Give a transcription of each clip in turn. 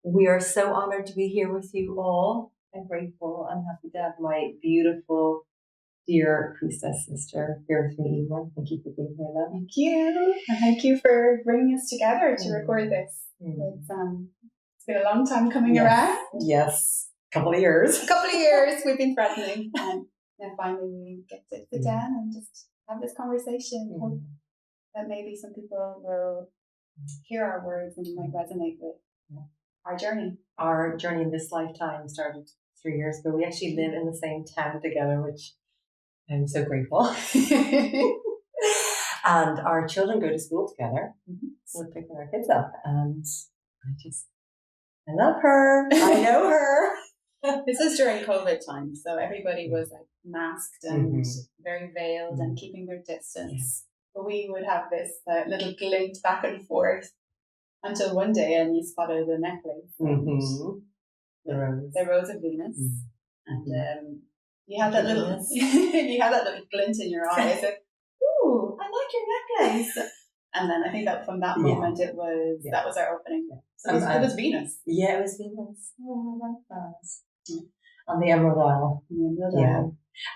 We are so honored to be here with you all. I'm grateful and happy to have my beautiful, dear priestess sister here with me, Emer. Thank you for being here, love. Thank you. And thank you for bringing us together to record this. It's been a long time coming around. Yes. A couple of years We've been threatening. And then finally we get to sit down and just have this conversation. Hope that maybe some people will hear our words and might resonate with our journey. Our journey in this lifetime started 3 years ago. We actually live in the same town together, which I'm so grateful. And our children go to school together. So we're picking our kids up. And I love her. I know her. This is during COVID time. So everybody was like masked and very veiled and keeping their distance. But we would have this little glint back and forth until one day and you spotted the necklace. The Rose of Venus. And you had that little glint in your eye. I said, "Ooh, I like your necklace." And then I think that from that moment that was our opening. So it was Venus. Yeah, it was Venus. Oh, I like that. On the Emerald Isle.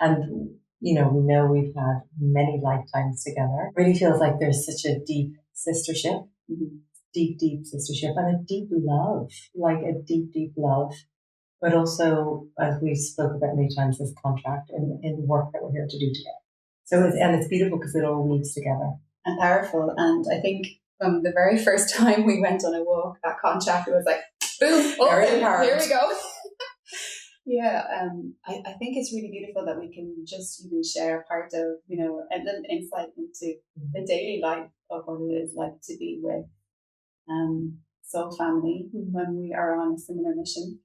And we know we've had many lifetimes together. It really feels like there's such a deep sistership. Deep sistership and a deep love, like a deep love, but also, as we've spoken about many times, this contract in the work that we're here to do together. So it's beautiful because it all weaves together. And powerful. And I think from the very first time we went on a walk, that contract was like, boom, here we go. I think it's really beautiful that we can just even share part of, a little insight into the daily life of what it is like to be with soul family when we are on a similar mission,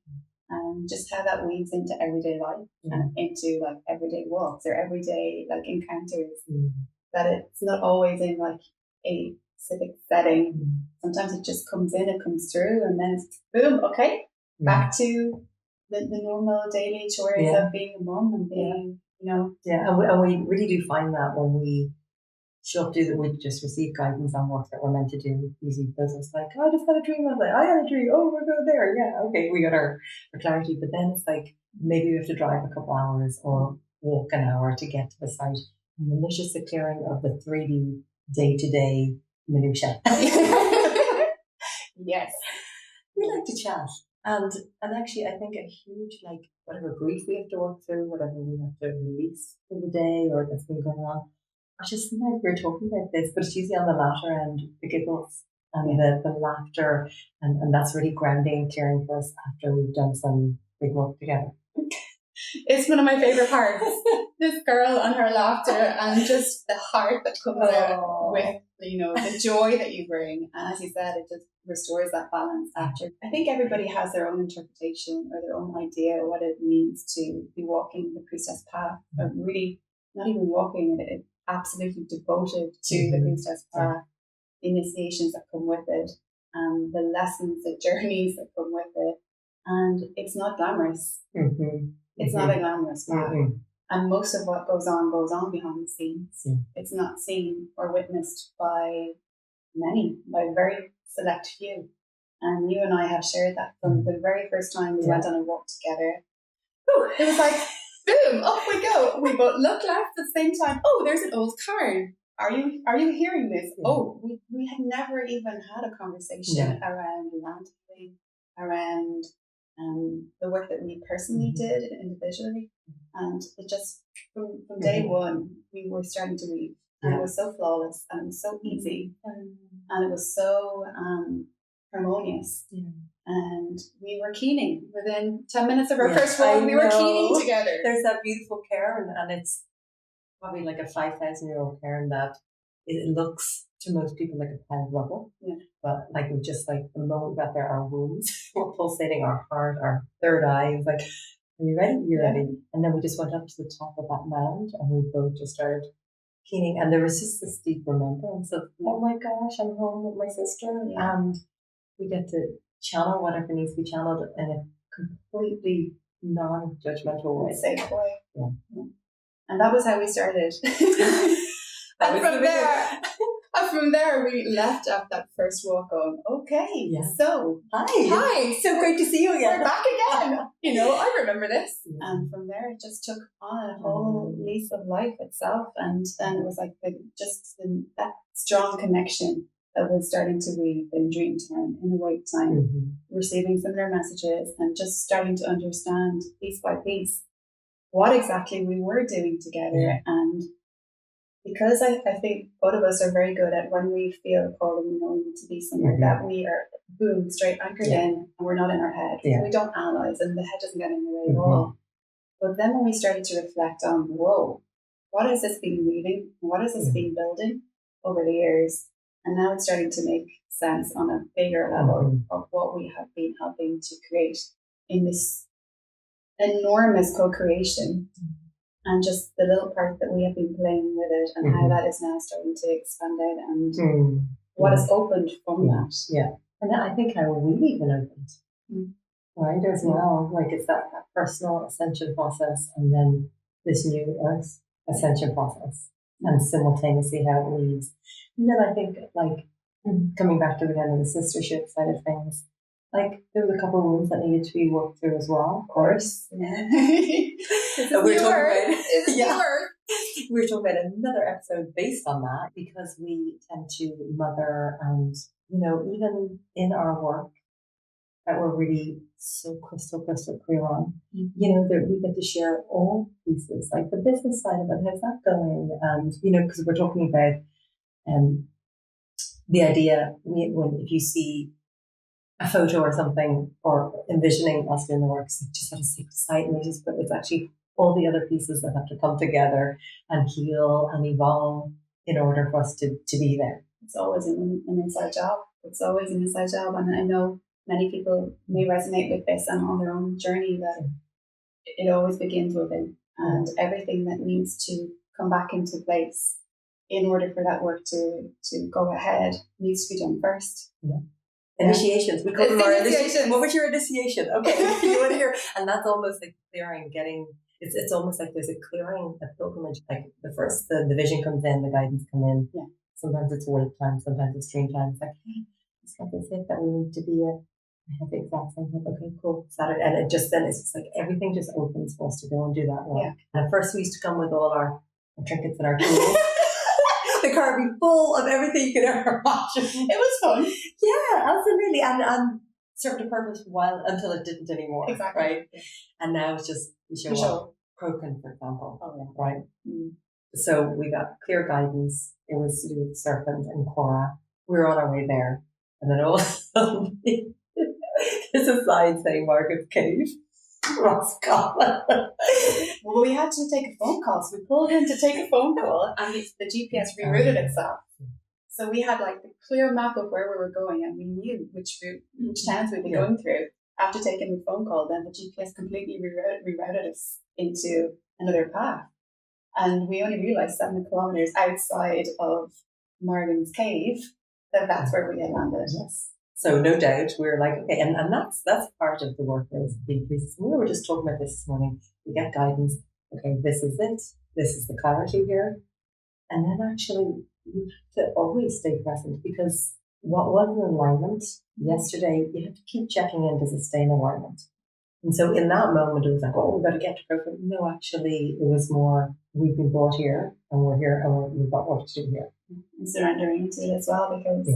and just how that weaves into everyday life and into like everyday walks or everyday like encounters. That it's not always in like a specific setting. Sometimes it just comes in, it comes through, and then it's boom, back to the normal daily chores of being a mom and being, and we really do find that when we show up to we just receive guidance on work that we're meant to do. Usually business like, I just had a dream. I was like, I had a dream. Oh, we're going there. Yeah, okay, we got our clarity. But then it's like maybe we have to drive a couple hours or walk an hour to get to the site. And then there's just the clearing of the 3D day-to-day minutiae. Yes. We like to chat. And actually I think a huge, like, whatever grief we have to work through, whatever we have to release for the day or that's been going on, just sometimes we're talking about this, but it's usually on the latter end, the giggles and the laughter, and that's really grounding and clearing for us after we've done some big work together. It's one of my favorite parts. This girl and her laughter and just the heart that comes out with, the joy that you bring. And as you said, it just restores that balance after. I think everybody has their own interpretation or their own idea of what it means to be walking the priestess path, or really not even walking it, absolutely devoted to the priestess path, initiations that come with it, the lessons, the journeys that come with it. And it's not glamorous. It's not a glamorous path. And most of what goes on behind the scenes. It's not seen or witnessed by many, by a very select few. And you and I have shared that from the very first time we went on a walk together. Ooh, it was like, boom, off we go. We both looked at the same time. Oh, there's an old card. Are you hearing this? Oh, we had never even had a conversation around landing, around the work that we personally did individually. And it just, from day one, we were starting to weave. And it was so flawless and it was so easy. And it was so harmonious. And we were keening. Within 10 minutes of our first walk, we were keening together. There's that beautiful cairn, and it's probably like a 5,000-year-old cairn that it looks to most people like a pile of rubble. But like we just like the moment that there are wounds, we're pulsating our heart, our third eye. It was like, are you ready? You're ready. And then we just went up to the top of that mound and we both just started keening. And there was just this deep remembrance of, oh my gosh, I'm home with my sister. And we get to channel whatever needs to be channeled in a completely non-judgmental way. Safe way. And that was how we started. And from there, And from there, we left after that first walk going, okay, so hi, so great to see you again. We're back again. I remember this. And from there, it just took on a whole lease of life itself. And then it was like that strong connection that was starting to weave in dream time, in awake time, receiving similar messages and just starting to understand piece by piece what exactly we were doing together. And because I think both of us are very good at when we feel a call and we know we need to be somewhere, that we are, boom, straight anchored in, and we're not in our head. We don't analyze, and the head doesn't get in the way at all. But then when we started to reflect on, whoa, what has this been weaving? What has this been building over the years? And now it's starting to make sense on a bigger level of what we have been helping to create in this enormous co-creation. And just the little part that we have been playing with it, and how that is now starting to expand out, and what has opened from that. Yeah. And I think how we've even opened, right, as well. Like it's that personal ascension process, and then this new earth ascension process, and simultaneously how it leads. And then I think, like, coming back to again the sistership side of things, like there was a couple of wounds that needed to be worked through as well, of course. Yeah. we were talking about another episode based on that, because we tend to mother, and even in our work that we're really so crystal clear on, that we get to share all pieces, like the business side of it, how's that going, and because we're talking about the idea if you see a photo or something, or envisioning us doing the work, so just at a sacred site, and it's actually all the other pieces that have to come together and heal and evolve in order for us to be there. It's always an inside job. It's always an inside job, and I know many people may resonate with this and on their own journey, that it always begins within, and everything that needs to come back into place in order for that work to go ahead needs to be done first. Initiations. We call them our initiation. What was your initiation? Okay, you want to hear? And that's almost like clearing, it's almost like there's a clearing, a pilgrimage. Like the vision comes in, the guidance come in. Yeah. Sometimes it's wake time, sometimes it's dream time. It's like, hey, it's like this it that we need to be at. I have the exact same thing. Okay, cool. Saturday. And it's just like everything just opens for us to go and do that work. Yeah. And at first we used to come with all our trinkets and our tools. The car would be full of everything you could ever imagine. It was fun. Yeah, absolutely. And served a purpose until it didn't anymore. Exactly. Right? Yeah. And now it's just, we show up. Croken, for example. Right? So we got clear guidance. It was to do with Serpent and Cora. We were on our way there. And then all of a sudden, there's a sign saying Margaret's Cave. Roscommon. Well, we had to take a phone call, so we pulled in to take a phone call, and the GPS rerouted itself. So we had like the clear map of where we were going, and we knew which towns we'd be going through. After taking the phone call, then the GPS completely rerouted us into another path, and we only realised 7 kilometres outside of Morgan's Cave that that's where we had landed. Yes. So no doubt we're like, okay, and that's part of the work of being priests. We were just talking about this morning. We get guidance. Okay, this is it. This is the clarity here. And then actually you have to always stay present, because what was an alignment yesterday, you have to keep checking in, does it stay in alignment? And so in that moment it was like, oh, we've got to get to Croker. No, actually it was more, we've been brought here and we're here and we've got work to do here. And surrendering to it as well, because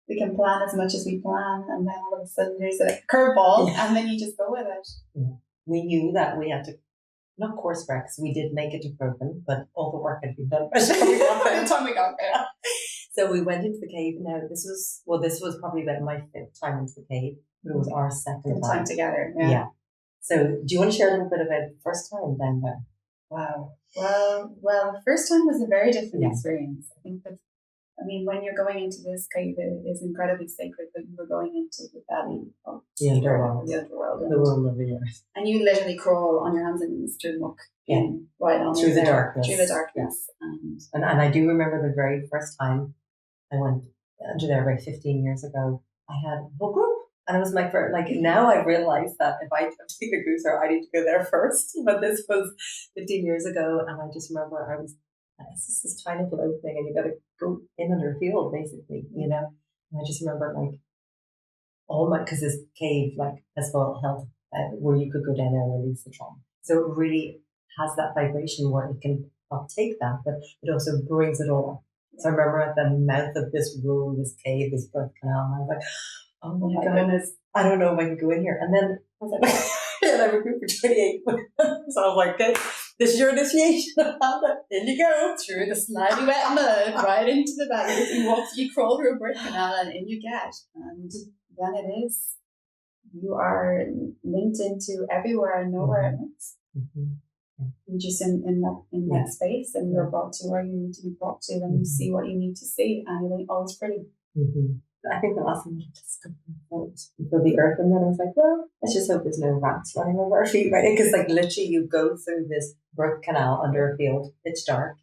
we can plan as much as we plan, and then all of a sudden there's a curveball, and then you just go with it. Yeah. We knew that we had to, not course correct, because we did make it to Croken, but all the work had been done by the time we got there. So we went into the cave. Now this was probably about my 5th time into the cave, but it was our 2nd time together. Yeah. So do you want to share a little bit about the first time down there? Wow. Well, the first time was a very different experience. I think that, when you're going into this cave, it is incredibly sacred, but you were going into the belly of the underworld. The underworld. The world of the earth. And you literally crawl on your hands and knees through muck. Right on through the darkness. Through the darkness. Yeah. And I do remember the very first time I went under there about 15 years ago. I had a whole group. And it was my first, now I realize that if I take a cruiser, I need to go there first. But this was 15 years ago. And I just remember I was And it's just this tiny little opening, and you got to go in under a field, basically, you know. And I just remember like because this cave like has got health where you could go down there and release the trauma. So it really has that vibration where it can uptake that, but it also brings it all up. So I remember at the mouth of this room, this cave, this birth canal, and I was like, oh my goodness, I don't know if I can go in here. And then I was like, and I recruited for 28 so I was like, okay, this is your initiation. In you go. Through the slimy wet mud, right into the bag. You crawl through a birth canal and in you get. And then it is, you are linked into everywhere and nowhere it ends. You're just in that space, and you're brought to where you need to be brought to, and you see what you need to see, and it ain't always pretty. I think the last one was just for the earth, and then I was like, well, let's just hope there's no rats running over our feet, right? Because like literally you go through this birth canal under a field, it's dark,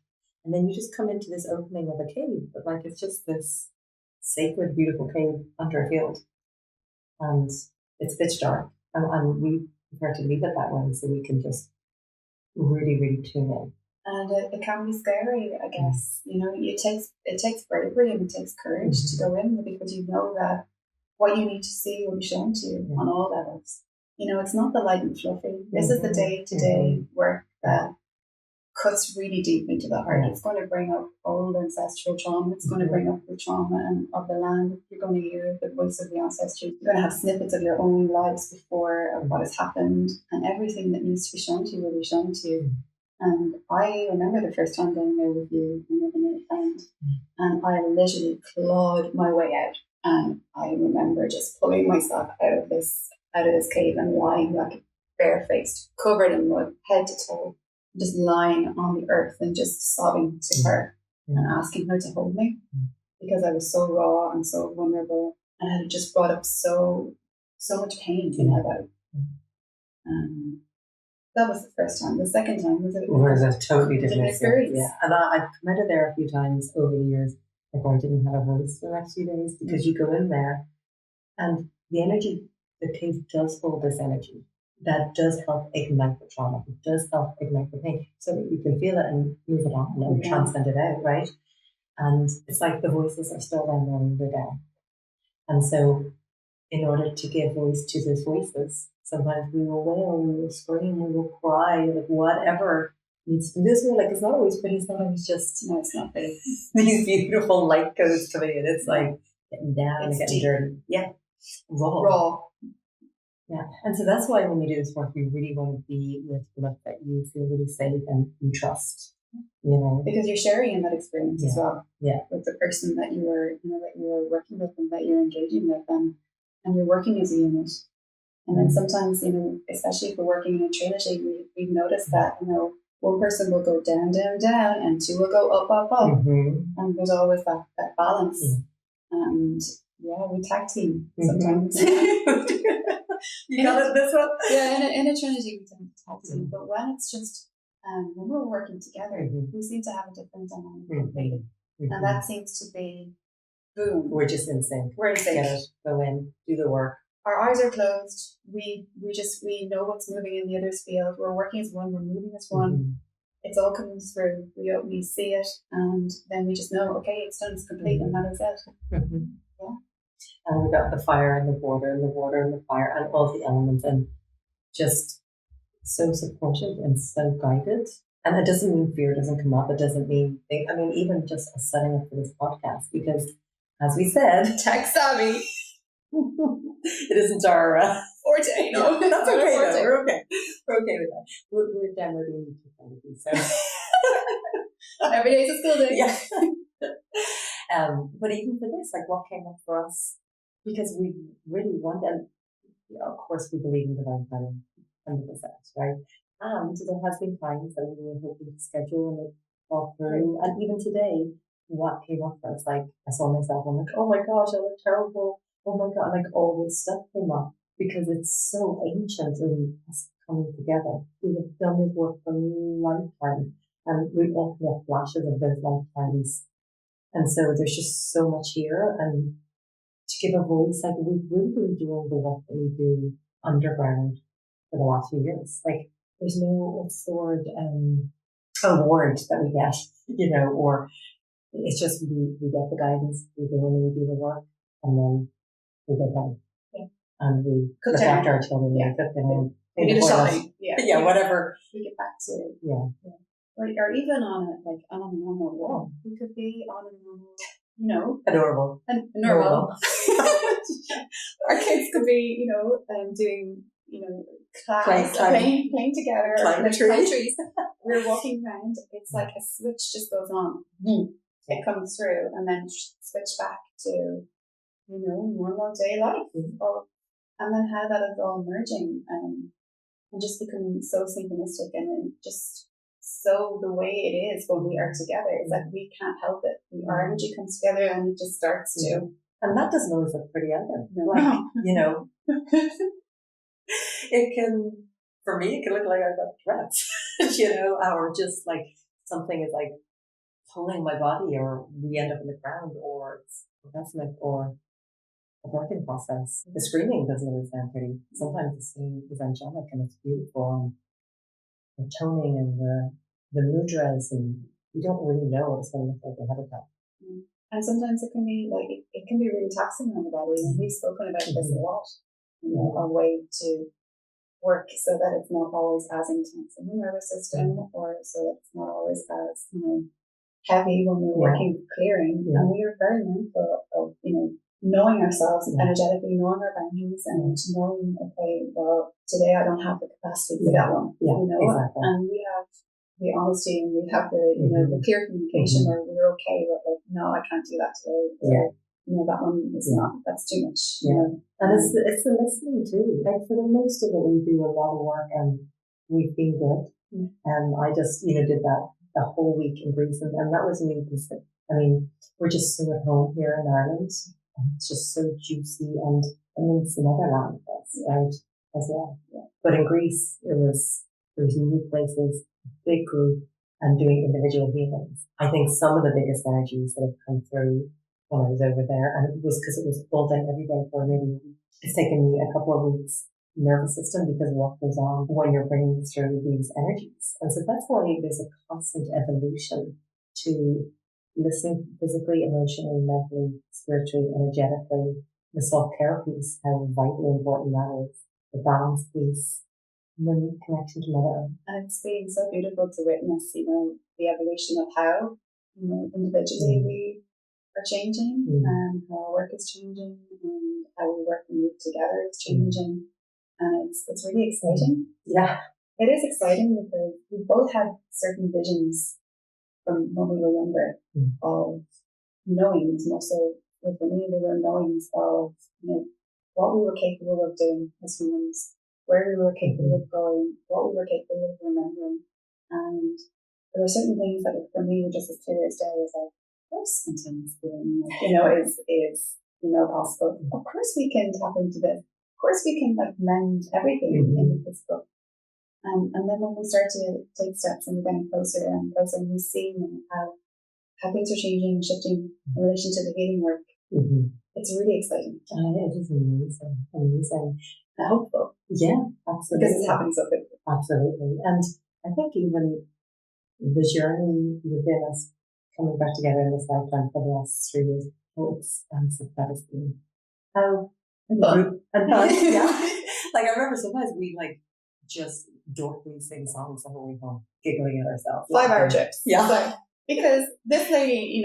and then you just come into this opening of a cave, but like it's just this sacred, beautiful cave under a field, and it's pitch dark, and we prefer to leave it that way so we can just really, really tune in. And it can be scary, I guess. You know, it takes bravery and it takes courage to go in, because you know that what you need to see will be shown to you on all levels. You know, it's not the light and fluffy. This is the day-to-day work that cuts really deep into the heart. It's going to bring up old ancestral trauma. It's going to bring up the trauma of the land. You're going to hear the voice of the ancestors. You're going to have snippets of your own lives before, of what has happened, and everything that needs to be shown to you will be shown to you. And I remember the first time going there with you and with another friend, and I literally clawed my way out. And I remember just pulling myself out of this cave and lying like barefaced, covered in mud, head to toe, just lying on the earth and just sobbing to her and asking her to hold me, because I was so raw and so vulnerable, and I had just brought up so much pain in my body. That was the first time. The second time was a totally different experience. Yeah, and I've come out of there a few times over the years. Like I didn't have a voice for the next few days, because you go in there, and the energy, the cave does hold this energy that does help ignite the trauma. It does help ignite the pain, so that you can feel it and move it on and transcend it out, right? And it's like the voices are still down there when you're down. And so, in order to give voice to those voices, sometimes we will wail, we will scream, we will cry, like whatever needs to be this way. Like it's not always pretty, it's not always just, no, it's not pretty. These beautiful light codes coming in. It's like getting down and getting dirty. Yeah. Raw. Yeah. And so that's why when you do this work, you really want to be with people that you feel really safe and you trust. You know, because you're sharing in that experience as well. Yeah. With the person that you were working with and that you're engaging with, and you're working as a unit. And then sometimes, especially if we're working in a trilogy, we've noticed that, one person will go down, down, down, and two will go up, up, up. And there's always that balance. And we tag team sometimes. You got it, this one? Yeah, in a trilogy we tag team. But when it's just, when we're working together, we seem to have a different dynamic. And that seems to be, boom. We're just in sync. We're in sync. Get it, go in, do the work. Our eyes are closed. We know what's moving in the other's field. We're working as one. We're moving as one. It's all coming through. We see it, and then we just know, okay, it's done. It's complete, and that is it. Yeah. And we got the fire and the water and the water and the fire and all the elements, and just so supportive and so guided. And it doesn't mean fear doesn't come up. It doesn't mean even just us setting up for this podcast, because as we said, tech savvy. It isn't our forte. No, that's okay. Though. We're okay. We're okay with that. We're downloading YouTube, so every day's a school day. Yeah. But even for this, like, what came up for us, because we really want, and of course we believe in divine planning, 100%, right? And there has been times that we were hoping to schedule and it fall through, and even today, what came up for us, like I saw myself, I'm like, oh my gosh, I look terrible. Oh my God, like all this stuff came up, because it's so ancient and us coming together. We have done this work for lifetimes, and we often have flashes of those lifetimes. And so there's just so much here, and to give a voice, like we've really been doing the work that we do underground for the last few years. Like there's no, what's the word, award that we get, or it's just we get the guidance, we go in and we do the work, and then we go home. Yeah. And we Cook look dinner. after our children, Yeah. we cook dinner, We do the shopping. Yeah. whatever. We get back to Yeah. Or even on a normal walk. We could be on a normal, Adorable. Normal. Our kids could be, doing, class, playing together, climb trees. We're walking around. It's like a switch just goes on. It comes through, and then switch back to, normal day life. And then how that is all merging and just becoming so synchronistic and just so the way it is when we are together. It's like we can't help it. Our energy comes together and it just starts to. And that doesn't always look pretty either. No. It can, for me, it can look like I've got threats, or just like something is like pulling my body, or we end up in the ground, or it's orgasmic, or a working process. The screaming doesn't always sound pretty. Sometimes the scream is angelic and it's beautiful, and the toning and the mudras, and you don't really know what it's going to look like ahead of time. And sometimes it can be really taxing on the body. And we've spoken about this a lot. A way to work so that it's not always as intense in the nervous system, or so that it's not always as heavy when we're working clearing. And we are very mindful of knowing ourselves energetically, knowing our boundaries, and knowing, okay, well, today I don't have the capacity for that one. Exactly. And we have the honesty, and we have the clear communication where we're okay with, like, no, I can't do that today. That one is not, that's too much. And it's the listening too. Like for the most of it, we do a lot of work and we feel good. And I just, did that the whole week in Greece, and that was me. I mean, we're just so at home here in Ireland. It's just so juicy, and it's another land for us, right, as well. But in Greece, there was new places, big group, and doing individual healings. I think some of the biggest energies that have come through when I was over there, and it was because it was all day, every day for maybe a week. It's taken me a couple of weeks, nervous system, because of what goes on when you're bringing through these energies. And so that's why there's a constant evolution to listening physically, emotionally, mentally, spiritually, energetically, the self-care piece, how vitally important that is, the balance piece, and then connection to Mother Earth. And it's been so beautiful to witness, the evolution of how, individually we are changing, and how our work is changing, and how we work and move together is changing. And it's really exciting. Yeah. It is exciting because we both had certain visions from when we were younger of knowings, more so for me, they were knowings of what we were capable of doing as humans, where we were capable of going, what we were capable of remembering. And there were certain things that for me were just as clear as day as like, of course continuous healing, is possible. Of course we can tap into this. Of course we can mend everything in the physical. And then when we start to take steps and we're getting closer and closer, and we see how things are changing and shifting in relation to the healing work, it's really exciting. It is amazing. And hopeful. Yeah, absolutely. Because it's happening so quickly. Absolutely. And I think even the journey within us coming back together in this lifetime for the last 3 years, how expansive that has been. How fun. Yeah. I remember sometimes we just dorkly sing songs the whole way home, giggling at ourselves. 5-hour trips. Yeah. Because this lady,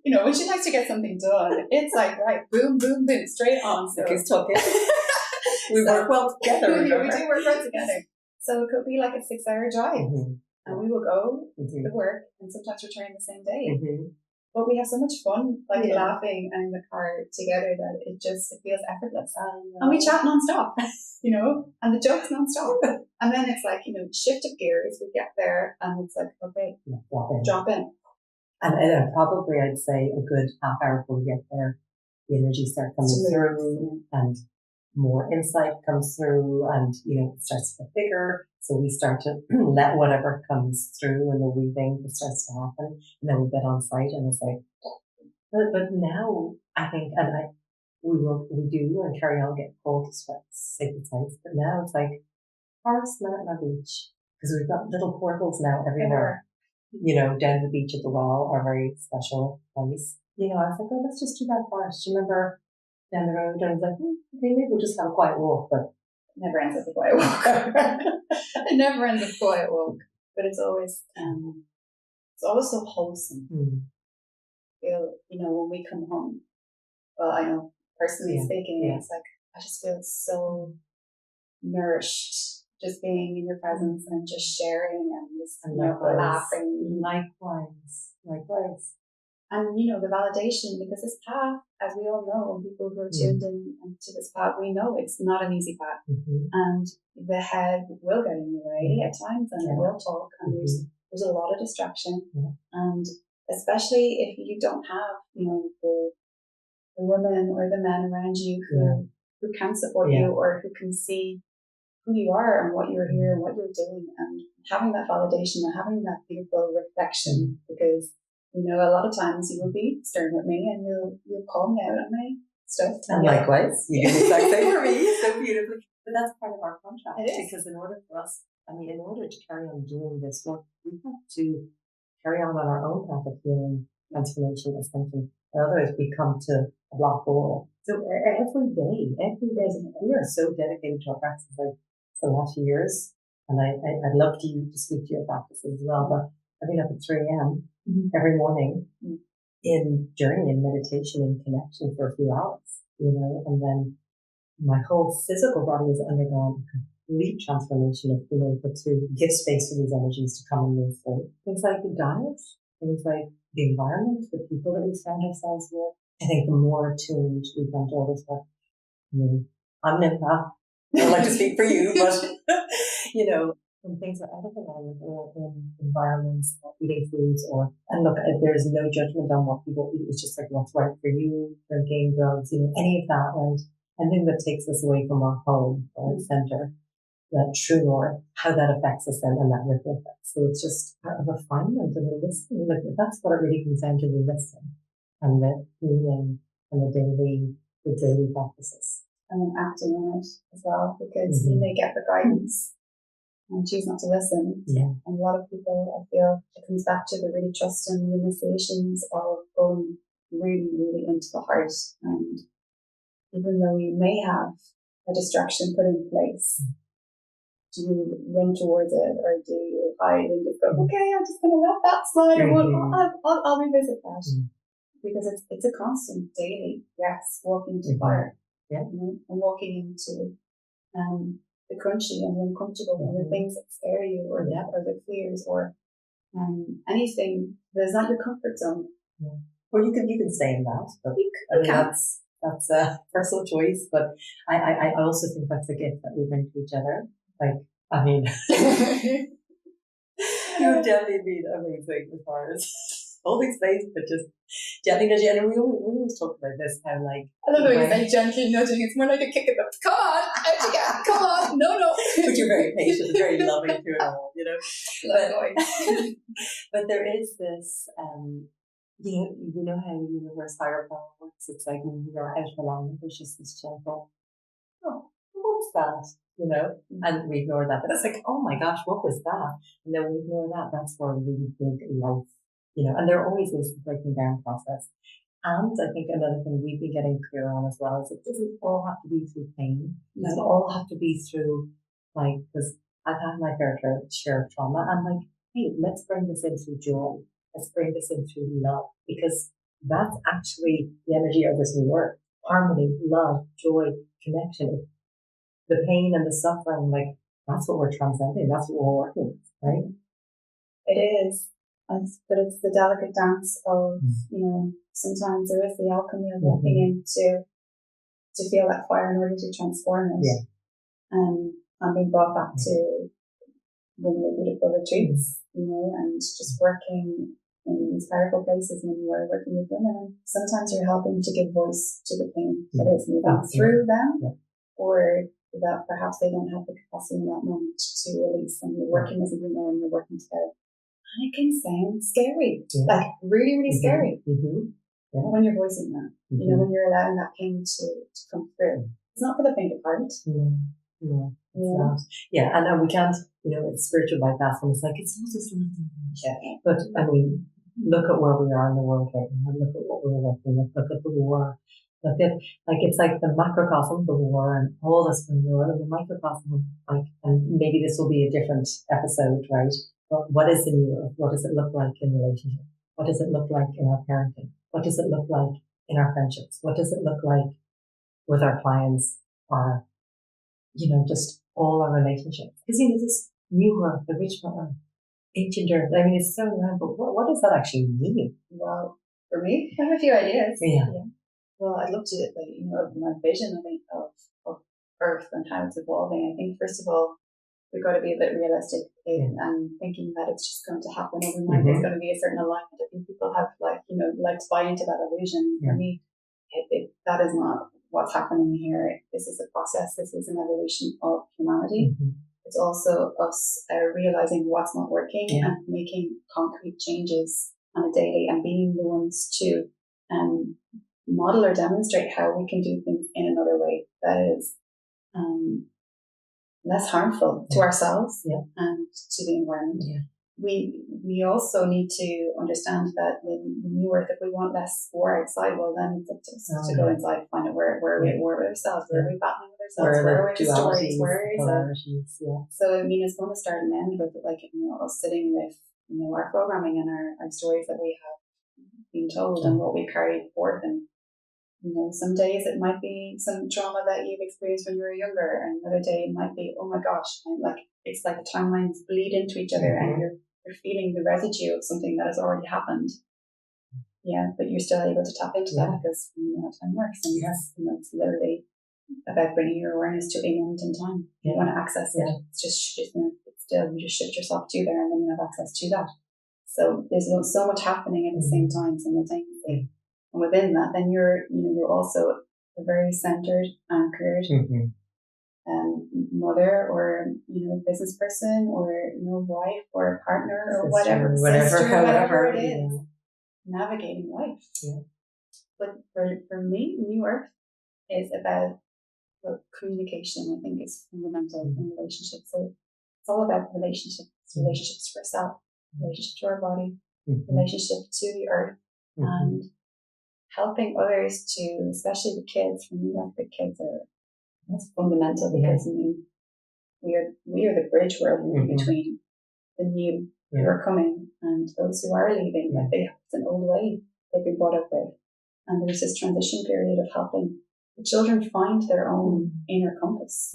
when she likes to get something done, it's like, right, boom, boom, boom, straight on. So He's talking. We work well together. We do work well together. So it could be like a 6-hour drive. And we will go to work and sometimes return the same day. But we have so much fun, laughing and in the car together, that it feels effortless. And we chat nonstop, and the jokes nonstop. And then it's shift of gears. We get there and it's like, okay, drop in. And probably I'd say a good half hour before we get there, the energy starts coming through, and more insight comes through, and it starts to get bigger. So we start to let whatever comes through in the weaving starts to happen, and then we get on site, and it's like, but now I think, and we do and carry on getting called to sacred sites, but now it's like forest, mountain, or beach, because we've got little portals now everywhere. You know, down the beach at the Well, our very special place. You know, I was like, oh, let's just do that first. You remember down the road, I was like, okay, maybe we'll just have a quiet walk, but it never ends up a quiet walk. It never ends up a quiet walk, but it's always so wholesome. Feel, you know, when we come home. Well, I know personally speaking, it's like I just feel so nourished just being in your presence and just sharing and just laughing. Likewise. And you know, the validation, because this path, as we all know, people who are tuned in to this path, we know it's not an easy path. And the head will get in the way at times, and it will talk, and there's a lot of distraction. And especially if you don't have, you know, the women or the men around you who can support you or who can see who you are and what you're here and what you're doing, and having that validation and having that beautiful reflection, because you know, a lot of times you will be stern with me and you'll call me out on my stuff. And likewise, you do the exact same for me so beautifully. But that's part of our contract. It is. Because in order for us, in order to carry on doing this work, we have to carry on our own path of healing, transformation, ascension. Otherwise, we come to a black wall. So every day, we are so dedicated to our practices like the last years. And I'd love to speak to your practices as well, but I've been up at 3 a.m. Every morning in journey and meditation and connection for a few hours, you know, and then my whole physical body has undergone a complete transformation of being able to give space for these energies to come and move through. Things like the diet, things like the environment, the people that we surround ourselves with. I think the more attuned we become to all this stuff. I'm an empath. I don't like to speak for you, but you know, when things are out of alignment or in environments, eating foods, and look, there's no judgment on what people eat. It's just like what's right for you, drinking, drugs, you know, any of that, right? Anything that takes us away from our home or center, that true north, how that affects us and that ripple effect. So it's just a refinement and a listening. Like that's what it really comes down to, the listening and the healing and the daily practices. And then acting on it as well, because you may get the guidance and choose not to listen. And a lot of people, I feel, it comes back to the really trusting the initiations of going really, really into the heart. And even though you may have a distraction put in place, do you run towards it or do you hide and just go, okay, I'm just going to let that slide, or I'll revisit that. Because it's a constant daily, walking into fire. And walking into the crunchy and the uncomfortable and the things that scare you or the fears or anything that's not your comfort zone. Well, you can stay in that, but that's a personal choice. But I also think that's a gift that we bring to each other. You've definitely been amazing as far as holding space, but just gently nudging. And we always talk about this, how like I love the way you say gently nudging. It's more like a kick in the come on, out again, come on, no. But you're very patient, and very loving through it all, you know. But there is this, you know how the universe higher power works. It's like when we are out of alignment, there's just this gentle, oh, what's that? You know, and we ignore that. But it's like, oh my gosh, what was that? And then we ignore that. That's for a really big life. You know, and there always is a breaking down process. And I think another thing we've been getting clear on as well is it doesn't all have to be through pain. It doesn't all have to be through, like, because I've had my fair share of trauma. I'm like, hey, let's bring this in through joy. Let's bring this in through love. Because that's actually the energy of this new work. Harmony, love, joy, connection. The pain and the suffering, like, that's what we're transcending. That's what we're working with, right? It is. But it's the delicate dance of, you know, sometimes there is the alchemy of walking in to feel that fire in order to transform it. And being brought back to one of the beautiful retreats, you know, and just working in these powerful places when you are working with women. Sometimes you're helping to give voice to the pain that is moving through them, or that perhaps they don't have the capacity in that moment to release, and you're working as a woman and you're working together. And it can sound scary, like really, really scary when you're voicing that. You know, when you're allowing that pain to come through. It's not for the faint of heart. Yeah. Yeah, and we can't, it's spiritual bypass, and it's like, it's not just nothing. Yeah. But I mean, look at where we are in the world right now. Look at what we're working with. Look at the war. Look at, it's like the macrocosm, the war, and all this going on, and the microcosm, and maybe this will be a different episode, right? But what is the new earth? What does it look like in relationship? What does it look like in our parenting? What does it look like in our friendships? What does it look like with our clients, or just all our relationships? Because this new earth, the original earth, ancient earth. I mean, it's so random, but what does that actually mean? Well, for me, I have a few ideas. Yeah. Well, I'd love to, my vision, I think, of Earth and how it's evolving. I think, first of all, we've got to be a bit realistic in and thinking that it's just going to happen overnight. There's going to be a certain alignment. I think people have, like to buy into that illusion. For me, that is not what's happening here. This is a process. This is an evolution of humanity. It's also us realizing what's not working and making concrete changes on a daily, and being the ones to model or demonstrate how we can do things in another way that is less harmful to ourselves and to the environment. We also need to understand that the new earth, if we want less war outside, well, then it's up to us to go inside and find out where are we at war with ourselves, where are we battling with ourselves, where are we stories, where is it? So, I mean, it's going to start and end with us sitting with our programming and our stories that we have been told and what we carried forth. And some days it might be some trauma that you've experienced when you were younger, and another day it might be, oh my gosh, it's like the timelines bleed into each other, and you're feeling the residue of something that has already happened. Yeah, but you're still able to tap into that because you know how time works, and it's literally about bringing your awareness to a moment in time. You want to access it. It's just it's still, you just shift yourself to there, and then you have access to that. So there's so much happening at the same time simultaneously. And within that, then you're also a very centered, anchored mother, or business person, or wife, or partner, or whatever, whatever it is, navigating life. But for me, New Earth is about communication. I think it's fundamental in relationships. So it's all about relationships to ourselves, relationship to our body, relationship to the earth, and helping others to, especially the kids. For me, the kids that's fundamental, because we are the bridge world between the new who are coming and those who are leaving. Like it's an old way they've been brought up with, and there's this transition period of helping the children find their own inner compass.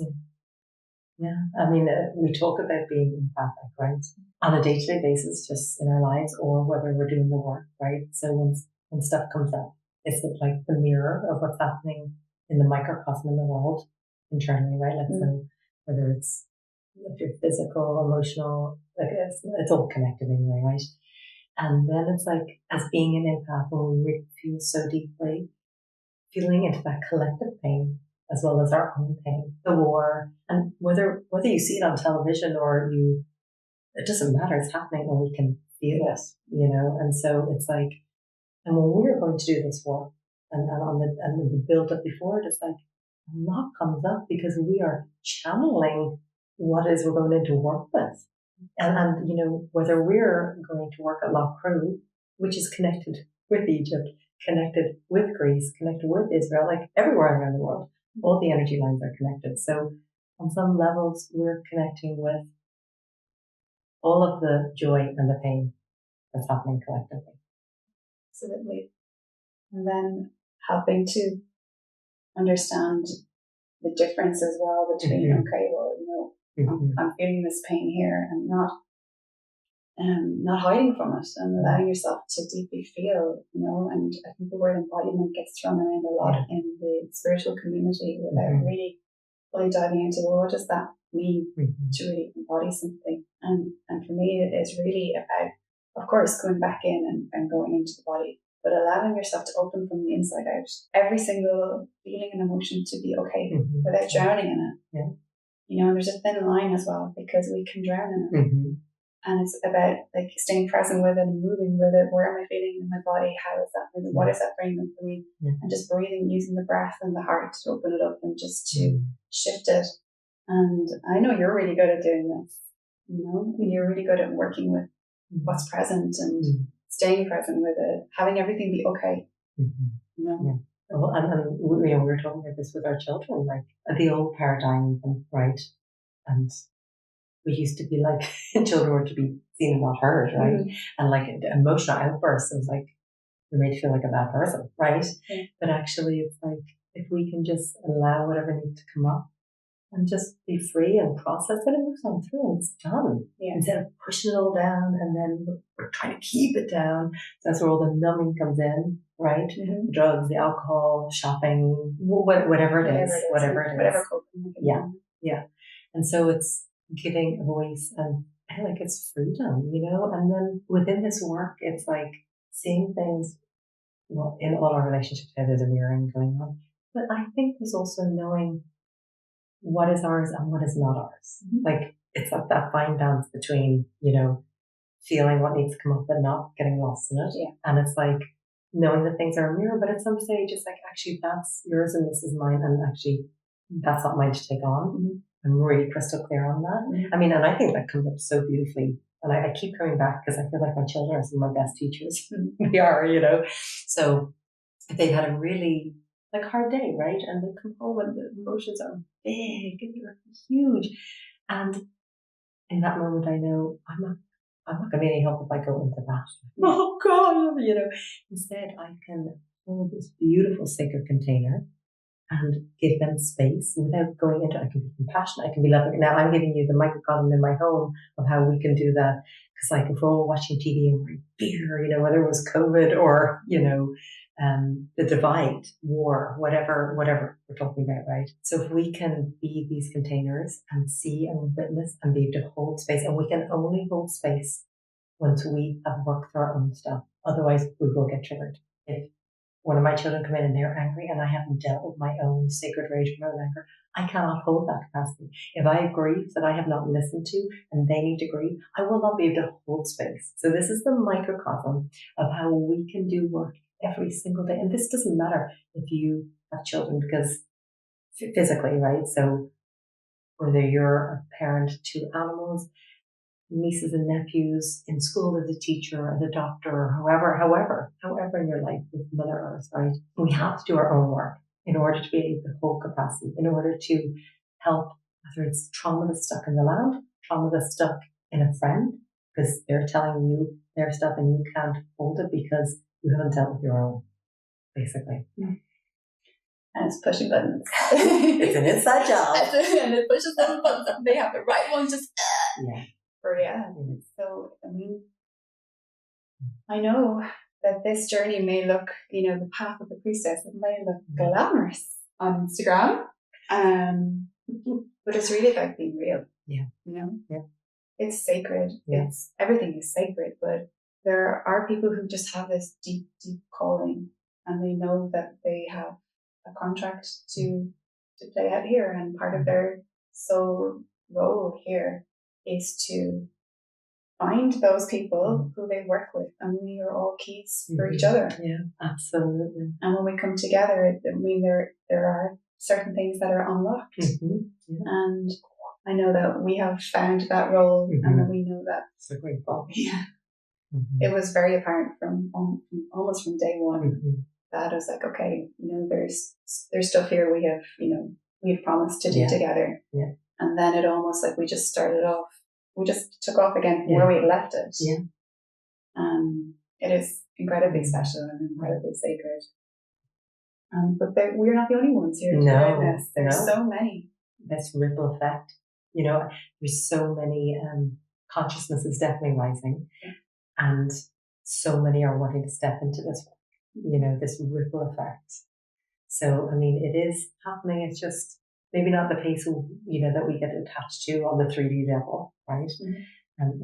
I mean, we talk about being empathic, right, on a day-to-day basis, just in our lives, or whether we're doing the work, right? So when stuff comes up, it's like the mirror of what's happening in the microcosm in the world internally, right? So whether it's if you're physical, emotional, it's all connected anyway, right? And then it's like, as being an empath, when we feel so deeply, feeling into that collective pain as well as our own pain, the war, and whether you see it on television or it doesn't matter. It's happening, and we can feel it, And so it's like, and when we were going to do this work, and the build up before it, it's like a lot comes up because we are channeling what is we're going into work with, and whether we're going to work at Loch Crew, which is connected with Egypt, connected with Greece, connected with Israel, like everywhere around the world, all the energy lines are connected. So on some levels, we're connecting with all of the joy and the pain that's happening collectively. Absolutely. And then helping to understand the difference as well between, okay, well, I'm feeling this pain here, and not hiding from it, and allowing yourself to deeply feel, and I think the word embodiment gets thrown around a lot in the spiritual community without really fully diving into, well, what does that mean to really embody something? And for me, it is really about, of course, going back in and going into the body, but allowing yourself to open from the inside out. Every single feeling and emotion to be okay without drowning in it. There's a thin line as well, because we can drown in it. And it's about staying present with it and moving with it. Where am I feeling in my body? How is that moving? What is that bringing for me? And just breathing, using the breath and the heart to open it up and just to shift it. And I know you're really good at doing this. You know, you're really good at working with what's present and staying present with it, having everything be okay. You know? Yeah. Well, and we were talking about this with our children, like the old paradigm, right? And we used to be like, children were to be seen and not heard, right? And like emotional outbursts, it was like, you're made to feel like a bad person, right? Yeah. But actually, it's like, if we can just allow whatever needs to come up and just be free and process it, it moves on through and it's done. Yeah. Instead of pushing it all down and then we're trying to keep it down. So that's where all the numbing comes in, right? The drugs, the alcohol, shopping, whatever it is. Whatever coping. Yeah. And so it's giving a voice and like it's freedom, you know? And then within this work, it's like seeing things, well, in all our relationships, there's a mirroring going on. But I think there's also knowing what is ours and what is not ours. Like it's like that fine balance between, you know, feeling what needs to come up but not getting lost in it. Yeah. And it's like knowing that things are a mirror, but at some stage it's like, actually that's yours and this is mine, and actually that's not mine to take on. I'm really crystal clear on that. I mean, and I think that comes up so beautifully. And I keep coming back because I feel like my children are some of my best teachers. They are, you know. So if they've had a really like hard day, right? And they come home and the emotions are big and they're huge. And in that moment, I know I'm not going to be any help if I go into that. Oh God, you know. Instead, I can hold this beautiful sacred container and give them space without going into. I can be compassionate. I can be loving. Now I'm giving you the microcosm in my home of how we can do that. Because like if we're all watching TV and we're in fear, you know, whether it was COVID or you know. The divide, war, whatever we're talking about, right? So if we can be these containers and see and witness and be able to hold space, and we can only hold space once we have worked through our own stuff. Otherwise, we will get triggered. If one of my children come in and they're angry and I haven't dealt with my own sacred rage, my own anger, I cannot hold that capacity. If I have grief that I have not listened to and they need to grieve, I will not be able to hold space. So this is the microcosm of how we can do work every single day. And this doesn't matter if you have children, because physically, right? So whether you're a parent to animals, nieces and nephews, in school as a teacher, as a doctor, or however in your life with Mother Earth, right? We have to do our own work in order to be able to hold capacity, in order to help, whether it's trauma that's stuck in the land, trauma that's stuck in a friend, because they're telling you their stuff and you can't hold it because you haven't dealt with your own, basically. And it's pushing buttons. It's an inside job. And it pushes those buttons. They have the right one, just yeah. So, I mean, I know that this journey may look, you know, the path of the priestess, it may look glamorous on Instagram. But it's really about being real. Yeah. You know? Yeah. It's sacred. Yeah. Everything is sacred, but there are people who just have this deep, deep calling, and they know that they have a contract to play out here, and part of their soul role here is to find those people who they work with, and we are all keys for each other. Yeah, absolutely. And when we come together, I mean, there are certain things that are unlocked. And I know that we have found that role, and that we know that. It's a great ball. Yeah. It was very apparent from almost from day one that I was like, okay, you know, there's stuff here we have, you know, we've promised to do together. Yeah. And then it almost like we just took off again from where we had left it. Yeah. It is incredibly special and incredibly sacred. But we're not the only ones here doing this. There's so many. This ripple effect. You know, there's so many, consciousness is definitely rising. Yeah. And so many are wanting to step into this, you know, this ripple effect. So, I mean, it is happening. It's just maybe not the pace, you know, that we get attached to on the 3D level, right? And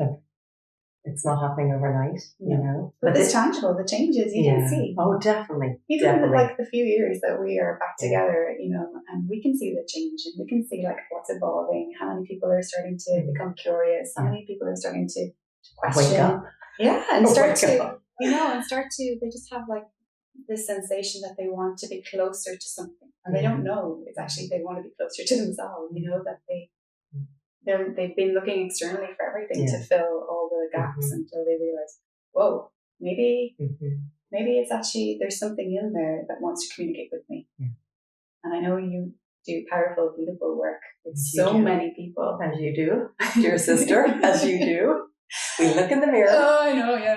it's not happening overnight, you know. But it's tangible, the changes you can see. Oh, definitely. Even in like the few years that we are back together, you know, and we can see the change, and we can see like what's evolving, how many people are starting to become curious, how many people are starting to question. Wake up. Yeah, and start to, you know, they just have like this sensation that they want to be closer to something. And they don't know it's actually they want to be closer to themselves, you know, that they've been looking externally for everything to fill all the gaps until they realize, whoa, maybe it's actually, there's something in there that wants to communicate with me. And I know you do powerful, beautiful work with so many people. As you do, dear sister, as you do. We look in the mirror. Oh, I know, yeah.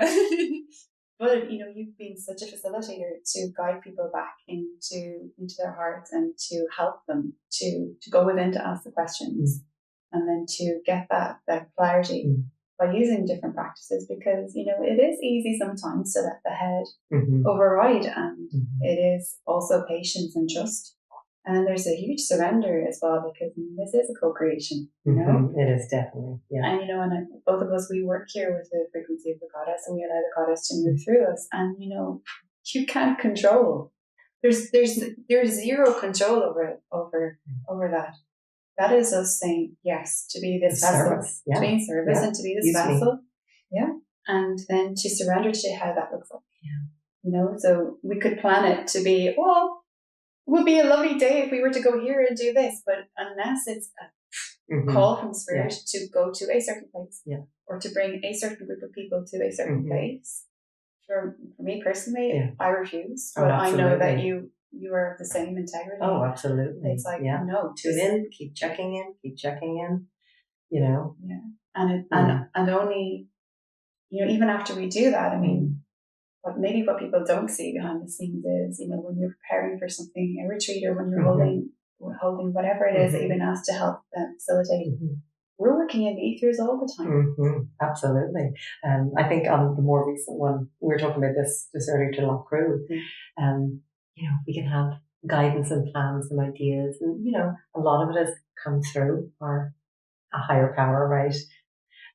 But, you've been such a facilitator to guide people back into their hearts and to help them to go within to ask the questions and then to get that clarity by using different practices, because, it is easy sometimes to let the head override, and it is also patience and trust. And there's a huge surrender as well, because this is a co-creation, It is definitely, yeah. And, both of us, we work here with the frequency of the goddess, and we allow the goddess to move through us. And, you can't control. There's zero control over that. That is us saying yes to be this vessel, to be in service, and to be this vessel. Yeah. And then to surrender to how that looks like. Yeah. So we could plan it to be, well, it would be a lovely day if we were to go here and do this, but unless it's a call from spirit to go to a certain place, or to bring a certain group of people to a certain place, for me personally, I refuse. But I know that you are of the same integrity. Oh, absolutely. It's like, no, tune in, keep checking in. Yeah, and only, even after we do that, I mean. But maybe what people don't see behind the scenes is, when you're preparing for something, a retreat, or when you're holding whatever it is that you've been asked to help facilitate, we're working in the ethers all the time. Absolutely. I think on the more recent one, we were talking about this earlier to Loch Crew. We can have guidance and plans and ideas, and a lot of it has come through a higher power, right?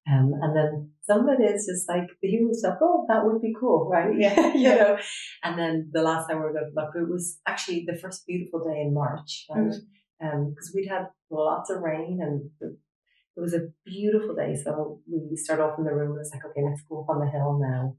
And then some of it is just like the human stuff. Oh, that would be cool, right? Yeah. And then the last time we were going to Loch Crew was actually the first beautiful day in March, right? Because we'd had lots of rain, and it was a beautiful day. So we start off in the room, and it's like, okay, let's go up on the hill now.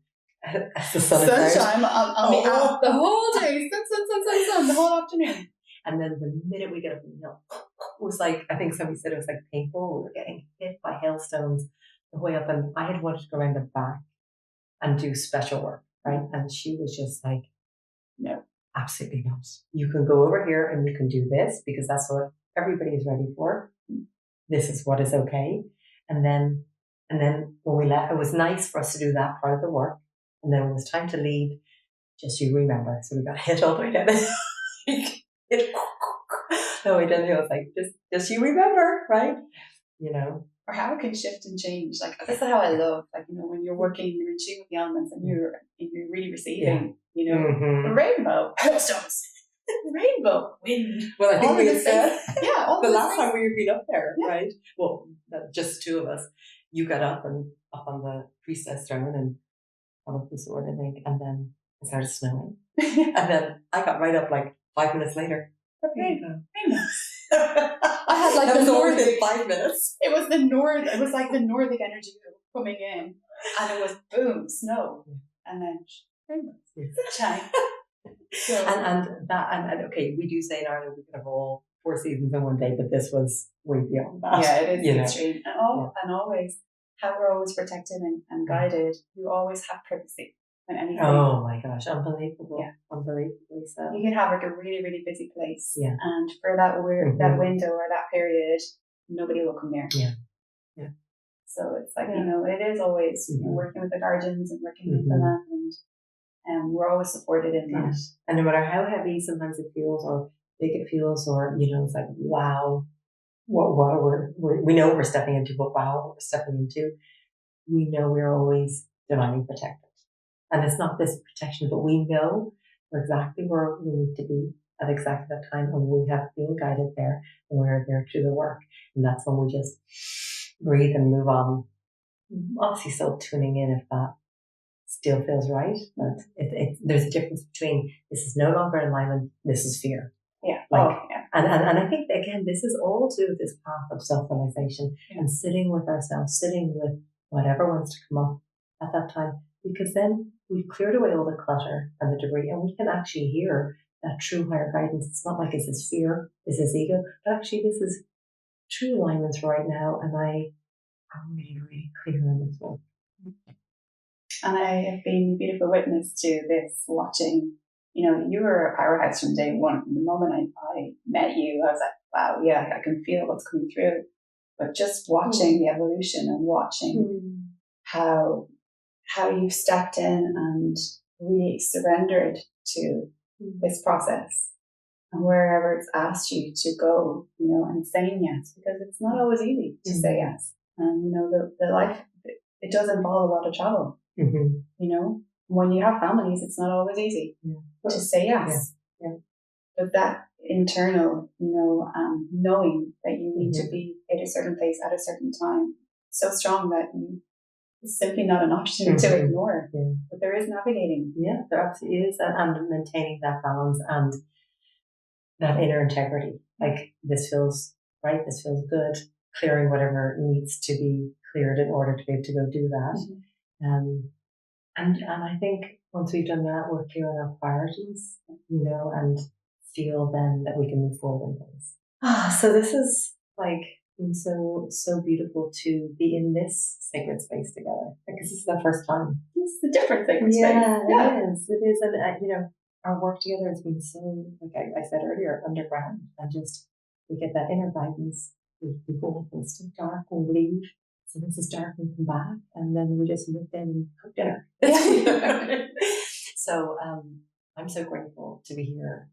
As the sun is sunshine on the whole day, sun, the whole afternoon. And then the minute we get up on the hill, it was like, I think somebody said it was like painful. We were getting hit by hailstones the way up, and I had wanted to go around the back and do special work, right? And she was just like, no, absolutely not. You can go over here and you can do this, because that's what everybody is ready for. This is what is okay. And then when we left, it was nice for us to do that part of the work. And then when it was time to leave, just you remember. So we got hit all the way down. No, we didn't. It was like, just you remember, right? Or how it can shift and change. Like, this is how I love, like, when you're working, you're in tune with the elements, and you're really receiving, rainbow, hailstones, rainbow, wind. Well, I think we said, the last time we been up there, right? Well, just the two of us. You got up on the Priestess throne and on up the sword, I think, and then it started snowing. And then I got right up like 5 minutes later. Rainbow. I had like the northern 5 minutes. It was like the northern energy coming in, and it was boom, snow, and then sunshine. And okay, we do say in Ireland we can have all 4 seasons in one day, but this was way beyond that. Yeah, it is extreme, and always how we're always protected and guided. You always have privacy. Anything. Oh my gosh, unbelievable. Yeah. Unbelievably so. You can have like a really, really busy place. Yeah. And for that that window or that period, nobody will come there. Yeah. Yeah. So it's like, it is always working with the guardians and working with the land, and we're always supported in that. And no matter how heavy sometimes it feels or big it feels, or, it's like, wow, what we know what we're stepping into, but wow, what we're stepping into, we know we're always divinely protected. And it's not this protection, but we know exactly where we need to be at exactly that time, and we have been guided there, and we're there to the work. And that's when we just breathe and move on. Obviously still tuning in if that still feels right, but there's a difference between this is no longer in alignment, this is fear. Yeah. And I think, again, this is all to do this path of self-realization and sitting with ourselves, sitting with whatever wants to come up at that time, because then we've cleared away all the clutter and the debris, and we can actually hear that true higher guidance. It's not like it's this fear, it's this ego, but actually this is true alignment right now, and I'm really, really clear on this one. And I have been a beautiful witness to this, watching, you were a powerhouse from day one. From the moment I met you, I was like, wow, yeah, I can feel what's coming through. But just watching the evolution and watching how you've stepped in and really surrendered to this process, and wherever it's asked you to go, and saying yes, because it's not always easy to say yes. And, the life, it does involve a lot of travel. When you have families, it's not always easy to say yes. Yeah. But that internal, knowing that you need to be at a certain place at a certain time, so strong that it's simply not an option to ignore. Yeah. But there is navigating. Yeah, there absolutely is, and maintaining that balance and that inner integrity. Like, this feels right, this feels good, clearing whatever needs to be cleared in order to be able to go do that. And I think once we've done that, we're clear on our priorities, and feel then that we can move forward in things. So this is like been so beautiful to be in this sacred space together, because this is the first time. This is a different sacred space. Yeah, it is, and our work together has been so, like I said earlier, underground, and just we get that inner guidance. We go and it's dark and we leave. So this is dark and come back, and then we just look in and cook dinner. So I'm so grateful to be here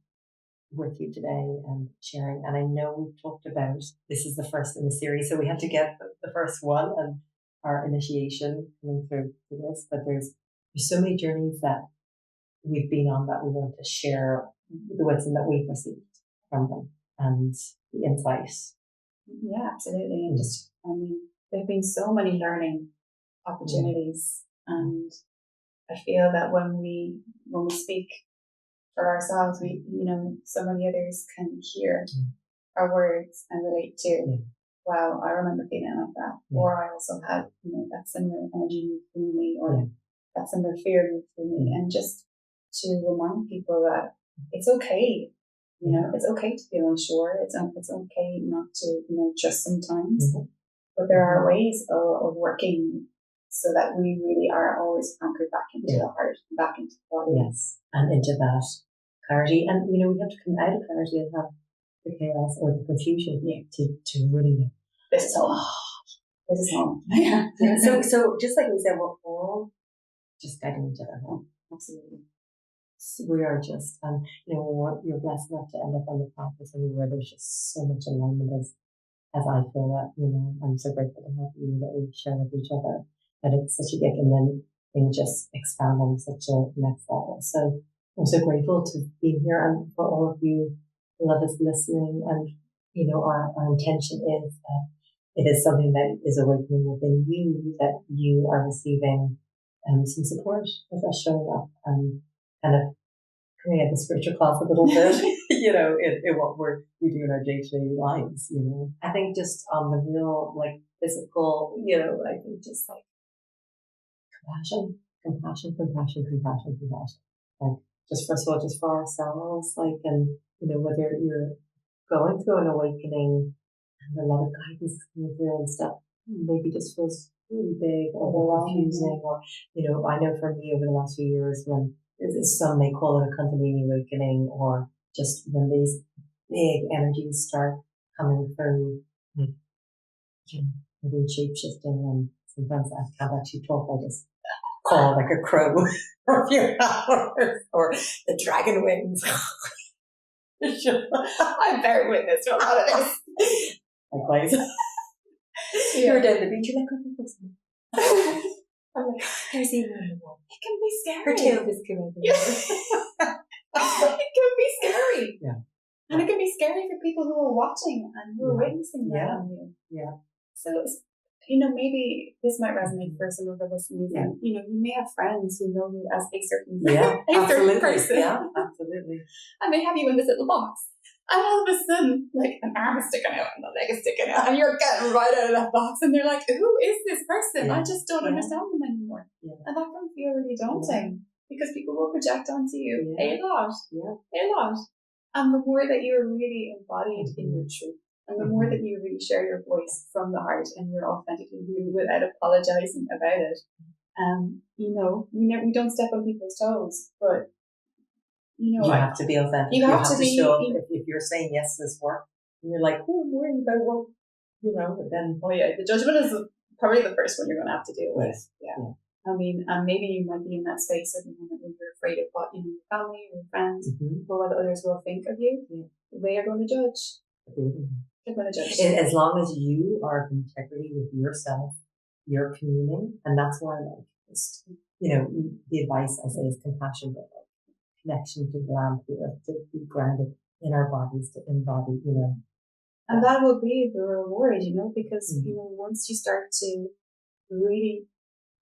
with you today and sharing. And I know we've talked about, this is the first in the series, so we have to get the first one and our initiation coming through for this. But there's so many journeys that we've been on that we want to share the wisdom that we've received from them and the insight. Yeah, absolutely. And there have been so many learning opportunities, and I feel that when we speak for ourselves, we, so many others can hear our words and relate to, wow, I remember feeling like that, or I also had, that similar energy through me, or that similar fear through me, and just to remind people that it's okay. It's okay to feel unsure. It's okay not to, trust sometimes. But there are ways of working so that we really are always anchored back into the heart, back into the body. Yes, and into that clarity. And, we have to come out of clarity and have the chaos or the confusion to really... This is home. This is home. Yeah. So just like we said, we're all just guiding each other home. Absolutely. So we are just, you're blessed enough to end up on the path with something where there's just so much alignment as I feel that, I'm so grateful to have you, that we share with each other, that it's such a gift, and then things just expand on such a next level. So I'm so grateful to be here, and for all of you who love us listening, and, our intention is that it is something that is awakening within you, that you are receiving some support with us showing up and kind of create the spiritual class a little bit, in what we do in our day-to-day lives, I think just on the real, like, physical, I think just like compassion. Like, just first of all, just for ourselves, like, and, whether you're going through an awakening and a lot of guidance coming through and stuff, maybe just feels really big or confusing, or, I know for me over the last few years, when some may call it a Kundalini awakening, or just when these big energies start coming through, like, maybe shape shifting, and sometimes I can't actually talk, I just call like a crow for a few hours, or the dragon wings. I'm very witness to a lot of this. Likewise. You're down the beach, you're like, oh, I'm like, there's Eva in the wall. It can be scary. Her tail is coming. It can be scary. Yeah. And it can be scary for people who are watching and who are witnessing that on you. Yeah. So, maybe this might resonate for some of the listeners. Yeah. And, you may have friends who know you as a certain, certain person. Yeah, absolutely. And they have you in this little box. And all of a sudden, like, an arm is sticking out and the leg is sticking out, and you're getting right out of that box, and they're like, who is this person? I just don't understand them anymore. Yeah. And that can feel really daunting, because people will project onto you a lot. And the more that you're really embodied in your truth, And the more that you really share your voice from the heart and you're authentically you without apologizing about it, we don't step on people's toes, but you have to be authentic. You have to show up. If you're saying yes to this work, and you're like, oh, I'm worried about what, then. Oh yeah, the judgment is probably the first one you're going to have to deal with. Yes. Yeah. I mean, and maybe you might be in that space at the moment when you're afraid of what your family or your friends or what others will think of you. They are going to judge. They're going to judge. As long as you are in integrity with yourself, you're communing, and that's why, like, the advice I say is compassion, but like connection to the land, to be grounded in our bodies, to embody, And that will be the reward, because once you start to really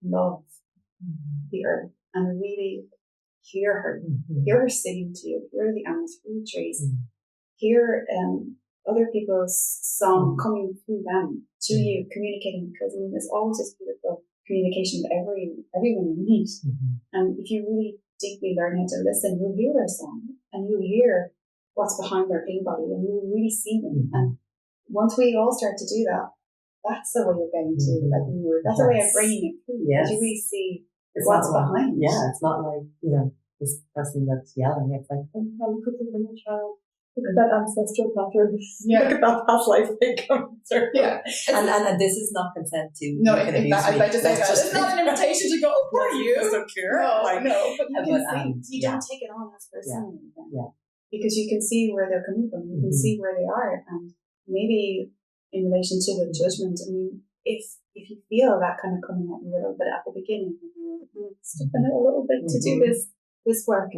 love the earth and really hear her singing to you, hear the animals, hear the trees, hear other people's song coming through them to you, communicating, because there's always this beautiful communication with everyone you meet. And if you really deeply learn how to listen, you'll hear their song and you'll hear what's behind their pain body and you'll really see them. And once we all start to do that, that's the way you're getting to that's the way of bringing it through. Yes. You really see what's behind. Yeah, it's not like, this person that's yelling. It's like, oh, look at the little child. Look at that ancestral pattern. Yeah. Look at that past life thing coming through. Yeah. And this is not consent to. No, I just say that. It's not an invitation to go, who are you? I don't care. No, but you can see, you don't take it on as personally. Yeah. Because you can see where they're coming from. You can see where they are. And maybe in relation to the judgment, I mean, if you feel that kind of coming at you a little bit at the beginning, stepping it a little bit to do this work,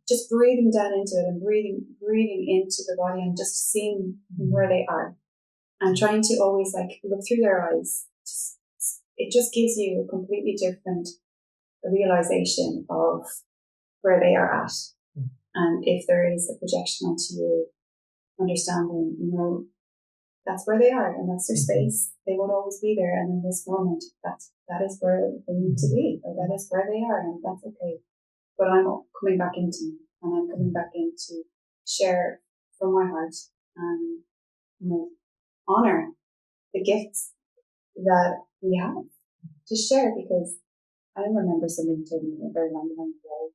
just breathing down into it and breathing into the body and just seeing where they are and trying to always look through their eyes. It just gives you a completely different realization of where they are at. And if there is a projection onto you, understanding, that's where they are and that's their space. They won't always be there. And in this moment, that is where they need to be, or that is where they are, and that's okay. But I'm coming back into me, and I'm coming back in to share from my heart and honor the gifts that we have to share, because I remember somebody told me a very long time ago,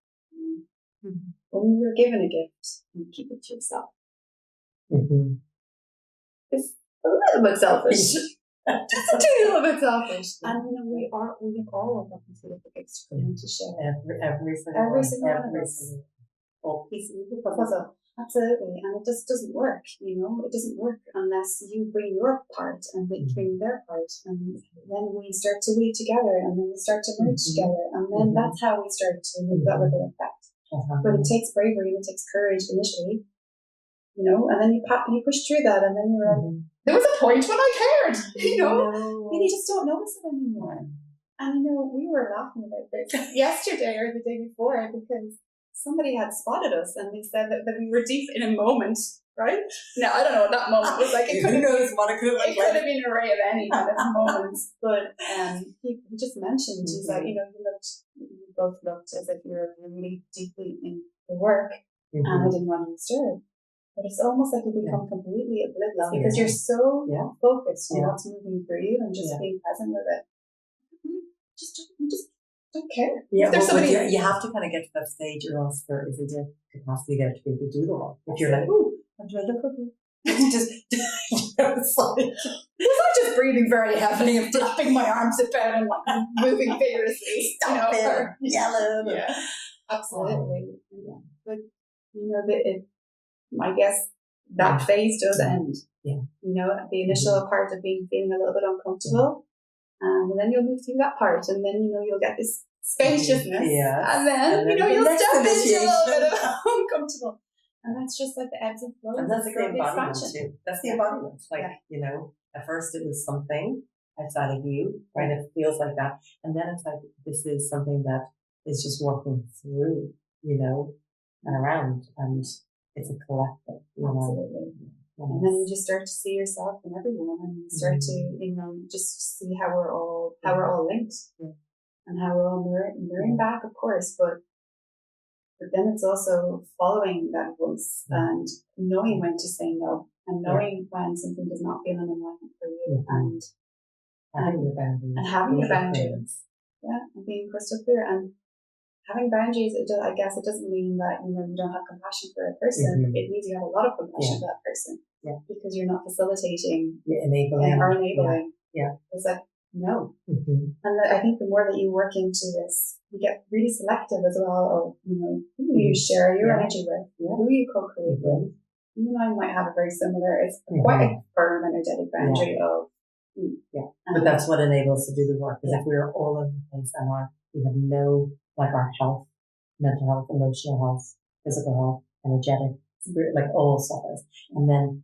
when you're given a gift, you keep it to yourself. It's a little bit selfish. Just a little bit selfish. And we all of them beautiful gifts for them to share. Every single one of us. All piece of the puzzle. Absolutely. And it just doesn't work, It doesn't work unless you bring your part and they bring their part. And then we start to weave together and then we start to merge together. And then that's how we start to make that ripple effect. But it takes bravery and it takes courage initially. And then you push through that, and then you're like, there was a point when I cared, and you just don't notice it anymore. And we were laughing about this yesterday or the day before because somebody had spotted us and they said that we were deep in a moment, right? Now, I don't know what that moment was like. It could have been an array of any kind of moments, but he just mentioned, he's like, you both looked as if you were really deeply in the work, and I didn't want to disturb. But it's almost like you become completely oblivious because you're so focused on what's moving through you and just being present with it. You just don't care. Yeah, you have to kind of get to that stage, or else there isn't a capacity there to be able to do the work. If you're like, ooh, I'm trying to look at it. It's like, was I just breathing very heavily and flapping my arms about and moving vigorously? Yellow. Yeah, absolutely. But I guess that phase does end. Yeah. The initial part of feeling a little bit uncomfortable. And then you'll move through that part, and then you'll get this spaciousness. And then you'll step into a little bit of uncomfortable. And that's just like the ebbs and flows. And that's the embodiment too. That's the embodiment. At first it was something outside of you, right? It feels like that. And then it's like, this is something that is just working through, and around. And it's a collective, Absolutely. And then you just start to see yourself in everyone, and you start to, just see how we're all linked, and how we're all mirroring back, of course. But then it's also following that voice and knowing when to say no, and knowing when something does not feel in alignment for you, and having your boundaries. And having your boundaries. Yeah, and being crystal clear. And having boundaries, I guess it doesn't mean that you don't have compassion for a person. It means you have a lot of compassion for that person. Yeah. Because you're not facilitating or enabling. Yeah. It's like, no. And I think the more that you work into this, you get really selective as well of, who you share your energy with, who you co-create with. You and I might have a very similar, it's quite a firm energetic boundary of, but that's what enables us to do the work. Because if we're all over the place and we have no, like our health, mental health, emotional health, physical health, energetic, like all suffers, and then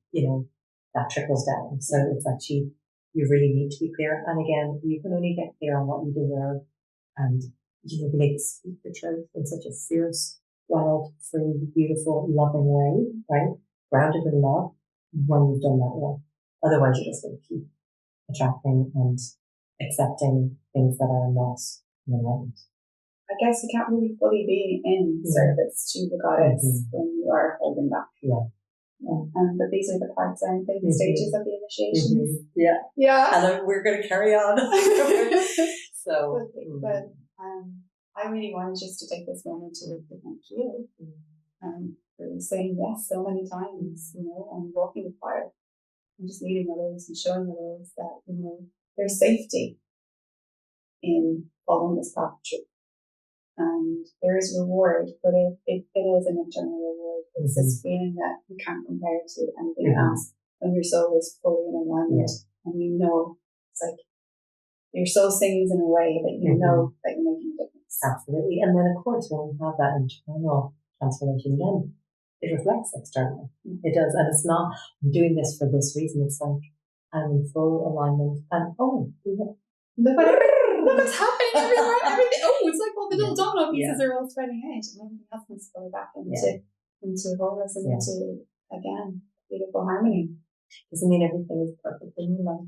that trickles down. So it's actually, you really need to be clear. And again, you can only get clear on what you deserve, and be able to speak the truth in such a fierce, wild, free, beautiful, loving way, right? Grounded in love. When you've done that work, otherwise you're just going to keep attracting and accepting things that are not in alignment. I guess you can't really fully be in service to the goddess when you are holding back. But these are the parts, aren't they? The stages of the initiations. And we're going to carry on. So, but I really wanted just to take this moment to thank you for saying yes so many times, and walking the fire. And just leading others and showing others that, there's safety in following this path of truth. And there is reward, but it is an internal reward. It's this feeling that you can't compare to anything else when your soul is fully in alignment. And it's like your soul sings in a way that you know that you're making a difference. Absolutely. And then, of course, when we have that internal transformation, then it reflects externally. It does. And it's not, I'm doing this for this reason. It's like, I'm in full alignment. And look what's happening everywhere. Everything. It's like all the little domino pieces are all spreading out, and everything else needs to go back into wholeness and into, again, beautiful harmony. Doesn't mean everything is perfect in your life.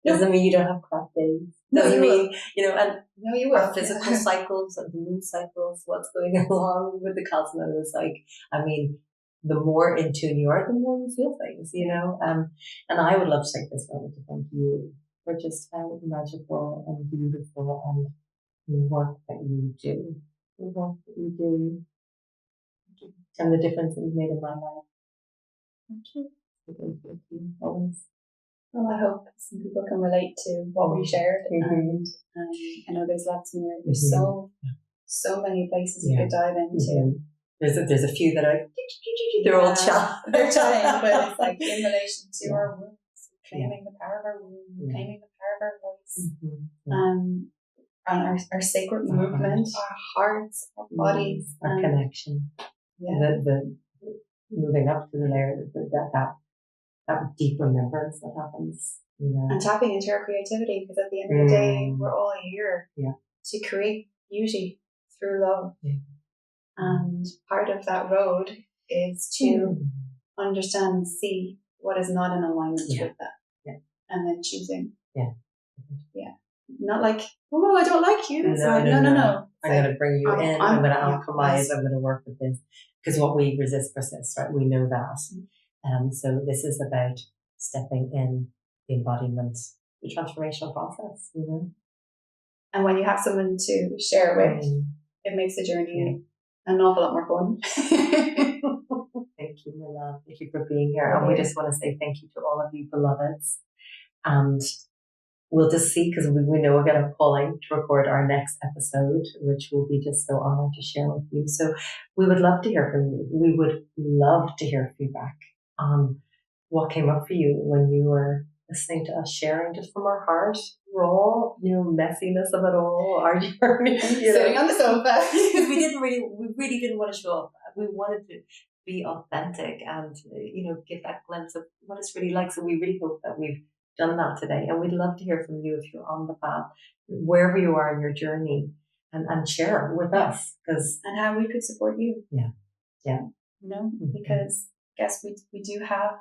Doesn't mean you don't have crap days. Doesn't mean, our physical cycles and moon cycles, what's going along with the cosmos. The more in tune you are, the more you feel things, And I would love to take this moment to thank you for just how magical and beautiful and the work that you do. The work that you do. And the difference that you've made in my life. Thank you. Thank you. Always. Well, I hope some people can relate to what we shared. And I know there's lots more. There's so many places you could dive into. There's a few that are, they're all they're chatting, but it's like in relation to our wombs, claiming the power of our womb, claiming the power of our voice, and our sacred movement, our hearts, our bodies, our connection. The moving up to the layer, that deep remembrance that happens. And tapping into our creativity, because at the end of the day, we're all here to create beauty through love. And part of that road is to understand and see what is not in alignment with that. And then choosing. Not like, oh, I don't like you. No. I'm going to bring you in. I'm going to alchemize. I'm going to work with this. Because what we resist persists, right? We know that. So this is about stepping in the embodiment, the transformational process, And when you have someone to share with, it makes the journey an awful lot more fun. Thank you, my love. Thank you for being here. And we just want to say thank you to all of you beloveds. And we'll just see, because we know we're going to calling to record our next episode, which we'll be just so honored to share with you. So we would love to hear from you. We would love to hear feedback on what came up for you when you were listening to us sharing just from our heart, raw, messiness of it all, our journey, sitting on the sofa. Because we really didn't want to show up. We wanted to be authentic and, give that glimpse of what it's really like. So we really hope that we've done that today. And we'd love to hear from you if you're on the path, wherever you are in your journey, and share with us. And how we could support you. Because I guess we do have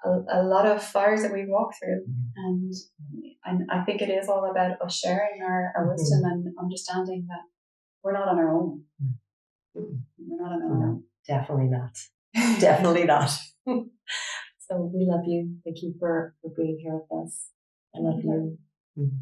a lot of fires that we walk through, and I think it is all about us sharing our wisdom and understanding that we're not on our own. We're not on our own. Definitely not. Definitely not. So we love you. Thank you for being here with us. I love you. Mm.